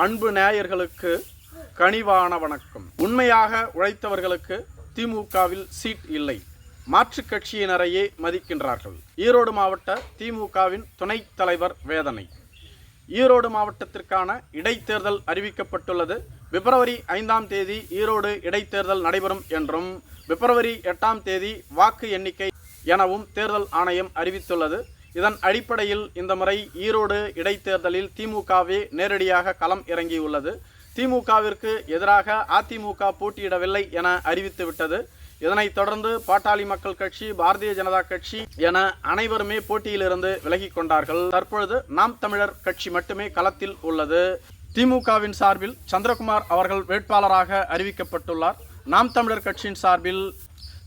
அன்பு நேயர்களுக்கு கனிவான வணக்கம். உண்மையாக உழைத்தவர்களுக்கு திமுகவில் சீட் இல்லை. மாற்றுக் கட்சியினரையே மதிக்கின்றார்கள். ஈரோடு மாவட்ட திமுகவின் துணைத் தலைவர் வேதனை. ஈரோடு மாவட்டத்திற்கான இடைத்தேர்தல் அறிவிக்கப்பட்டுள்ளது. பிப்ரவரி 5ஆம் தேதி ஈரோடு இடைத்தேர்தல் நடைபெறும் என்றும் பிப்ரவரி 8ஆம் தேதி வாக்கு எண்ணிக்கை எனவும் தேர்தல் ஆணையம் அறிவித்துள்ளது. இதன் அடிப்படையில் இந்த முறை ஈரோடு இடைத்தேர்தலில் திமுகவே நேரடியாக களம் இறங்கியுள்ளது. திமுகவிற்கு எதிராக அதிமுக போட்டியிடவில்லை என அறிவித்துவிட்டது. இதனைத் தொடர்ந்து பாட்டாளி மக்கள் கட்சி, பாரதிய ஜனதா கட்சி என அனைவருமே போட்டியிலிருந்து விலகிக் கொண்டார்கள். தற்பொழுது நாம் தமிழர் கட்சி மட்டுமே களத்தில் உள்ளது. திமுகவின் சார்பில் சந்திரகுமார் அவர்கள் வேட்பாளராக அறிவிக்கப்பட்டுள்ளார். நாம் தமிழர் கட்சியின் சார்பில்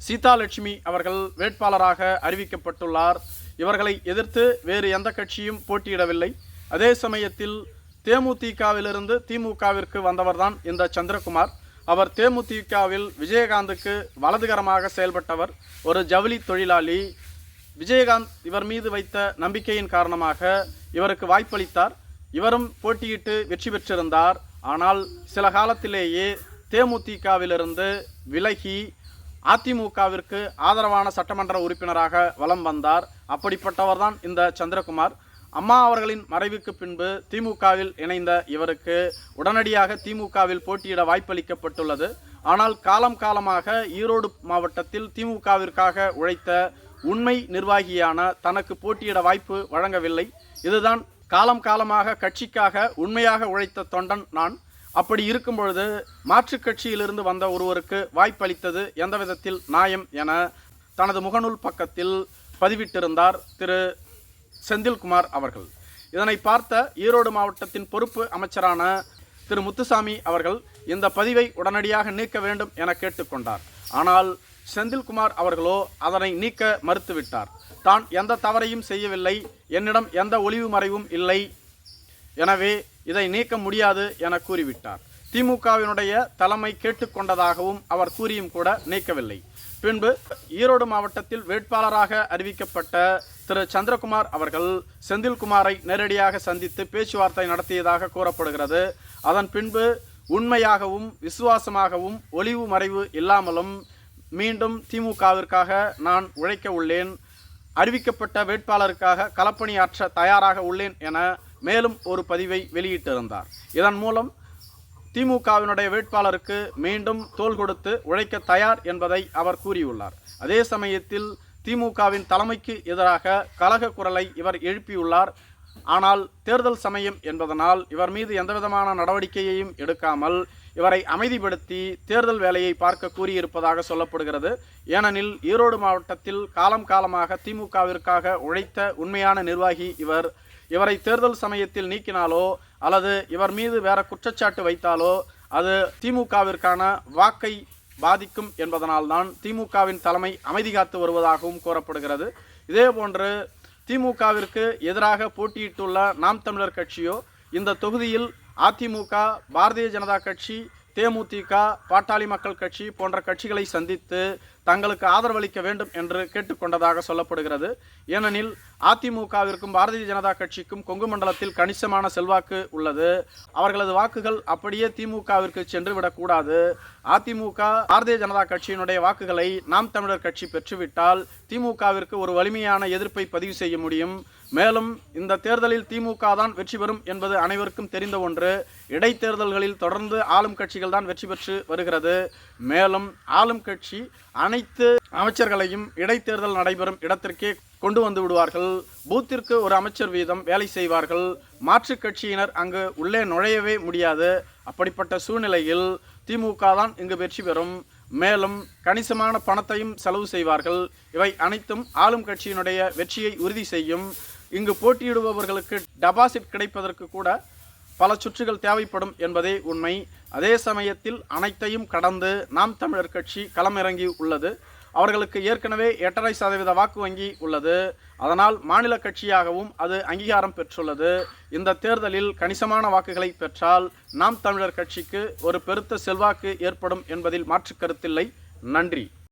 சீதாலட்சுமி அவர்கள் வேட்பாளராக அறிவிக்கப்பட்டுள்ளார். இவர்களை எதிர்த்து வேறு எந்த கட்சியும் போட்டியிடவில்லை. அதே சமயத்தில் தேமுதிகவிலிருந்து திமுகவிற்கு வந்தவர்தான் இந்த சந்திரகுமார். அவர் தேமுதிகவில் விஜயகாந்துக்கு வலதுகரமாக செயல்பட்டவர். ஒரு ஜவுளி தொழிலாளி. விஜயகாந்த் இவர் மீது வைத்த நம்பிக்கையின் காரணமாக இவருக்கு வாய்ப்பளித்தார். இவரும் போட்டியிட்டு வெற்றி பெற்றிருந்தார். ஆனால் சில காலத்திலேயே தேமுதிகவிலிருந்து விலகி அதிமுகவிற்கு ஆதரவான சட்டமன்ற உறுப்பினராக வலம் வந்தார். அப்படிப்பட்டவர் தான் இந்த சந்திரகுமார். அம்மா அவர்களின் மறைவுக்கு பின்பு திமுகவில் இணைந்த இவருக்கு உடனடியாக திமுகவில் போட்டியிட வாய்ப்பளிக்கப்பட்டுள்ளது. ஆனால் காலமாக ஈரோடு மாவட்டத்தில் திமுகவிற்காக உழைத்த உண்மை நிர்வாகியான தனக்கு போட்டியிட வாய்ப்பு வழங்கவில்லை. இதுதான் காலமாக கட்சிக்காக உண்மையாக உழைத்த தொண்டன் நான். அப்படி இருக்கும் பொழுது மாற்றுக் கட்சியிலிருந்து வந்த ஒருவருக்கு வாய்ப்பளித்தது எந்த விதத்தில் நியாயம் என தனது முகநூல் பக்கத்தில் பதிவிட்டிருந்தார் திரு செந்தில்குமார் அவர்கள். இதனை பார்த்த ஈரோடு மாவட்டத்தின் பொறுப்பு அமைச்சரான திரு முத்துசாமி அவர்கள் இந்த பதிவை உடனடியாக நீக்க வேண்டும் என கேட்டுக்கொண்டார். ஆனால் செந்தில்குமார் அவர்களோ அதனை நீக்க மறுத்துவிட்டார். தான் எந்த தவறையும் செய்யவில்லை, என்னிடம் எந்த ஒளிவு மறைவும் இல்லை, எனவே இதை நீக்க முடியாது என கூறிவிட்டார். திமுகவினுடைய தலைமை கேட்டுக்கொண்டதாகவும் அவர் கூறியும் கூட நீக்கவில்லை. பின்பு ஈரோடு மாவட்டத்தில் வேட்பாளராக அறிவிக்கப்பட்ட திரு சந்திரகுமார் அவர்கள் செந்தில்குமாரை நேரடியாக சந்தித்து பேச்சுவார்த்தை நடத்தியதாக கூறப்படுகிறது. அதன் பின்பு உண்மையாகவும் விசுவாசமாகவும் ஒளிவு மறைவு இல்லாமலும் மீண்டும் திமுகவிற்காக நான் உழைக்க உள்ளேன், அறிவிக்கப்பட்ட வேட்பாளருக்காக களப்பணியாற்ற தயாராக உள்ளேன் என மேலும் ஒரு பதிவை வெளியிட்டிருந்தார். இதன் மூலம் திமுகவினுடைய வேட்பாளருக்கு மீண்டும் தோள் கொடுத்து உழைக்க தயார் என்பதை அவர் கூறியுள்ளார். அதே சமயத்தில் திமுகவின் தலைமைக்கு எதிராக கலக குரலை இவர் எழுப்பியுள்ளார். ஆனால் தேர்தல் சமயம் என்பதனால் இவர் மீது எந்தவிதமான நடவடிக்கையையும் எடுக்காமல் இவரை அமைதிப்படுத்தி தேர்தல் வேலையை பார்க்க கூறியிருப்பதாக சொல்லப்படுகிறது. ஏனெனில் ஈரோடு மாவட்டத்தில் காலமாக திமுகவிற்காக உழைத்த உண்மையான நிர்வாகி இவர். இவரை தேர்தல் சமயத்தில் நீக்கினாலோ அல்லது இவர் மீது வேற குற்றச்சாட்டு வைத்தாலோ அது திமுகவிற்கான வாக்கை பாதிக்கும் என்பதனால்தான் திமுகவின் தலைமை அமைதி காத்து வருவதாகவும் கூறப்படுகிறது. இதேபோன்று திமுகவிற்கு எதிராக போட்டியிட்டுள்ள நாம் தமிழர் கட்சியோ இந்த தொகுதியில் அதிமுக, பாரதிய ஜனதா கட்சி, தேமுதிக, பாட்டாளி மக்கள் கட்சி போன்ற கட்சிகளை சந்தித்து தங்களுக்கு ஆதரவளிக்க வேண்டும் என்று கேட்டுக்கொண்டதாக சொல்லப்படுகிறது. ஏனெனில் அதிமுகவிற்கும் பாரதிய ஜனதா கட்சிக்கும் கொங்கு மண்டலத்தில் கணிசமான செல்வாக்கு உள்ளது. அவர்களது வாக்குகள் அப்படியே திமுகவிற்கு சென்று விடக்கூடாது. அதிமுக, பாரதிய ஜனதா கட்சியினுடைய வாக்குகளை நாம் தமிழர் கட்சி பெற்றுவிட்டால் திமுகவிற்கு ஒரு வலிமையான எதிர்ப்பை பதிவு செய்ய முடியும். மேலும் இந்த தேர்தலில் திமுக தான் வெற்றி பெறும் என்பது அனைவருக்கும் தெரிந்த ஒன்று. இடைத்தேர்தல்களில் தொடர்ந்து ஆளும் கட்சிகள் தான் வெற்றி பெற்று வருகிறது. மேலும் ஆளும் கட்சி அனைத்து அமைச்சர்களையும் இடைத்தேர்தல் நடைபெறும் இடத்திற்கே கொண்டு வந்து விடுவார்கள். பூத்திற்கு ஒரு அமைச்சர் வீதம் வேலை செய்வார்கள். மாற்றுக் கட்சியினர் அங்கு உள்ளே நுழையவே முடியாது. அப்படிப்பட்ட சூழ்நிலையில் திமுக தான் இங்கு வெற்றி பெறும். மேலும் கணிசமான பணத்தையும் செலவு செய்வார்கள். இவை அனைத்தும் ஆளும் கட்சியினுடைய வெற்றியை உறுதி செய்யும். இங்கு போட்டியிடுபவர்களுக்கு டெபாசிட் கிடைப்பதற்கு கூட பல சுற்றுகள் தேவைப்படும் என்பதே உண்மை. அதே சமயத்தில் அனைத்தையும் கடந்து நாம் தமிழர் கட்சி களமிறங்கி உள்ளது. அவர்களுக்கு ஏற்கனவே 8.5% வாக்கு வங்கி உள்ளது. அதனால் மாநில கட்சியாகவும் அது அங்கீகாரம் பெற்றுள்ளது. இந்த தேர்தலில் கணிசமான வாக்குகளை பெற்றால் நாம் தமிழர் கட்சிக்கு ஒரு பெருத்த செல்வாக்கு ஏற்படும் என்பதில் மாற்று கருத்தில்லை. நன்றி.